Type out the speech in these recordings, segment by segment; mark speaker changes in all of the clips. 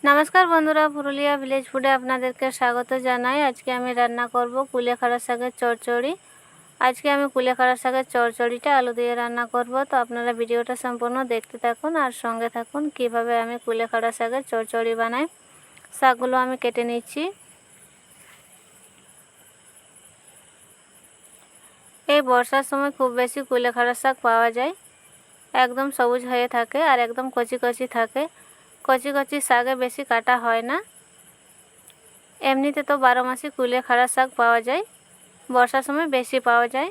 Speaker 1: नमस्कार बंधुरा पुरुलिया विलेज फूडे आपनादेरके स्वागत जानाई। आज के आमी रान्ना करब कुलेखाड़ा शाकेर चरचड़ी। आज के आमी कुलेखाड़ा शाकेर चरचड़ीटा आलू दिए रान्ना करब। तो आपनारा भिडियोटा सम्पूर्ण देखते थाकुन और संगे थाकुन किभाबे आमी कुलेखाड़ा शाकेर चरचड़ी बानाई। शाकगुलो आमी केटे निচ্ছি। এই বর্ষার সময় খুব বেশি কুলেখাড়া শাক পাওয়া যায়। একদম সবুজ হয়ে থাকে আর একদম কচি কচি থাকে। কচি কচি শাকে বেশি কাটা হয় না। এমনিতে তো 12 মাসই কুলেখাড়া শাক পাওয়া যায়, বর্ষার সময় বেশি পাওয়া যায়।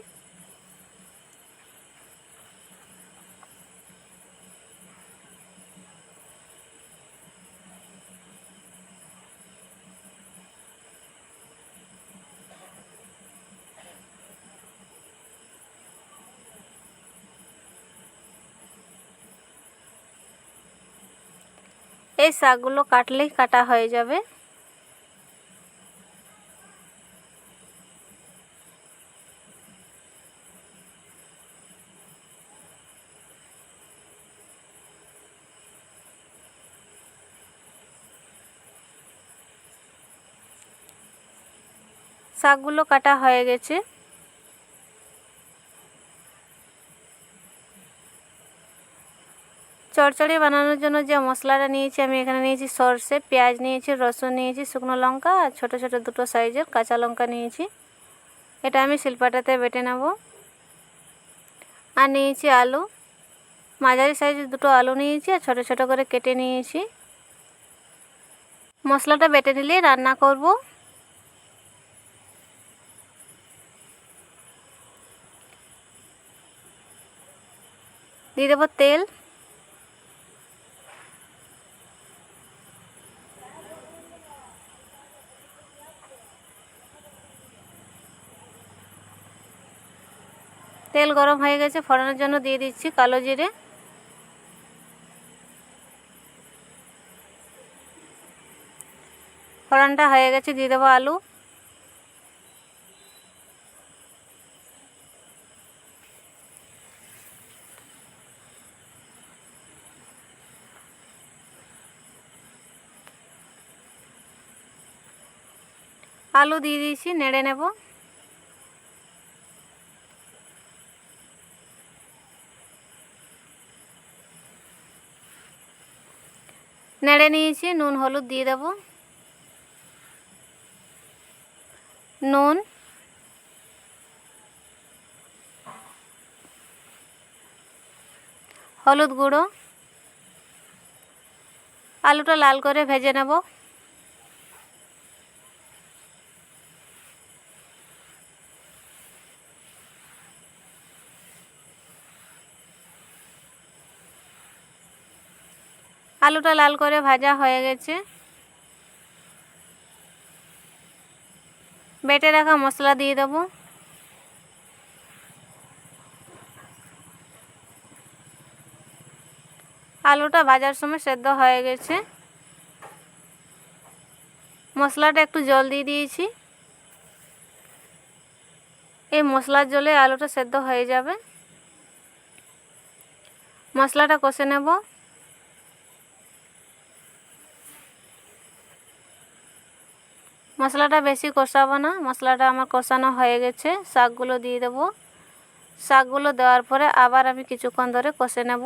Speaker 1: এই শাকগুলো কাটলেই কাটা হয়ে যাবে। শাকগুলো কাটা হয়ে গেছে। চরচড়ি বানানোর জন্য যে মশলাটা নিয়েছি আমি এখানে নিয়েছি সরষে, পেঁয়াজ নিয়েছি, রসুন নিয়েছি, শুকনো লঙ্কা আর ছোট ছোট দুটো সাইজের কাঁচা লঙ্কা নিয়েছি। এটা আমি শিলপাটাতে বেটে নেব। আর নিয়েছি আলু, মাঝারি সাইজের দুটো আলু নিয়েছি আর ছোট ছোট করে কেটে নিয়েছি। মশলাটা বেটে নিলে রান্না করব। দিয়ে দেবো তেল, তেল গরম হয়ে গেছে। ফোড়নের জন্য দিয়ে দিচ্ছি কালো জিরে, ফোড়নটা হয়ে গেছে দিয়ে দেবো আলু, আলু দিয়ে দিয়েছি, নেড়ে নেব। নেড়ে নিয়েছি, নুন হলুদ দিয়ে দেব। নুন, হলুদ গুঁড়ো, আলুটা লাল করে ভেজে নেব। আলুটা লাল করে ভাজা হয়ে গেছে। বেটে রাখা মশলা দিয়ে দেবো। আলুটা ভাজার সময় সেদ্ধ হয়ে গেছে। মশলাটা একটু জল দিয়ে দিয়েছি। এই মশলার জলে আলুটা সেদ্ধ হয়ে যাবে। মশলাটা কষে নেব। মশলাটা বেশি কষাবো না, মশলাটা আমার কষানো হয়ে গেছে। শাকগুলো দিয়ে দেব। শাকগুলো দেওয়ার পরে আবার আমি কিছুক্ষণ ধরে কষে নেব।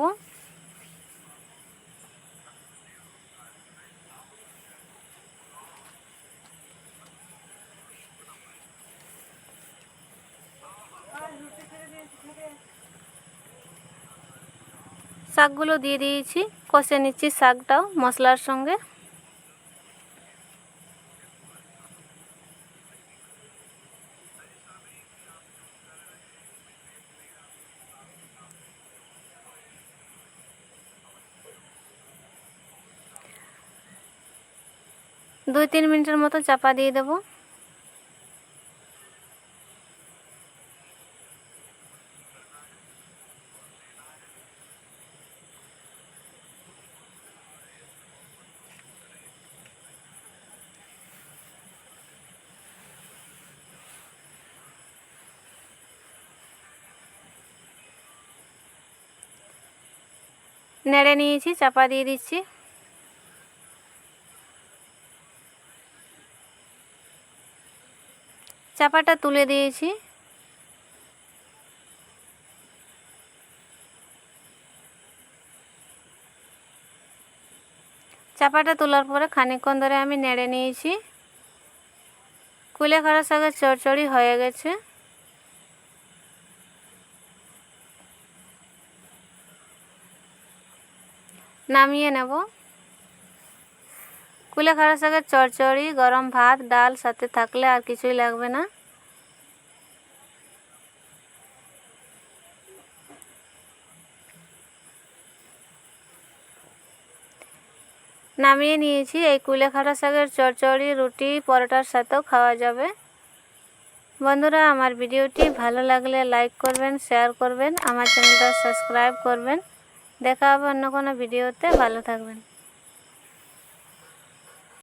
Speaker 1: শাকগুলো দিয়ে দিয়েছি, কষে নিচ্ছি শাকটাও মশলার সঙ্গে। দুই 3 মিনিটের মতো চাপা দিয়ে দেব। নেড়ে নিয়েছি, চাপা দিয়ে দিচ্ছি। চাপাটা তুলে দিয়েছি। চাপাটা তোলার পরে খানিকক্ষণ ধরে আমি নেড়ে নিয়েছি। কুলেখাড়া শাকের চচ্চড়ি হয়ে গেছে। নামিয়ে নেব। কুলেখাড়া শাকের চচ্চড়ি গরম ভাত ডাল সাথে থাকলে আর কিছুই লাগবে না। নামিয়ে নিয়েছি। এই কুলেখাড়া শাকের চচ্চড়ি রুটি পরোটার সাথেও খাওয়া যাবে। বন্ধুরা, আমার ভিডিওটি ভালো লাগলে লাইক করবেন, শেয়ার করবেন, আমার চ্যানেলটা সাবস্ক্রাইব করবেন। দেখা হবে অন্য কোনো ভিডিওতে। ভালো থাকবেন।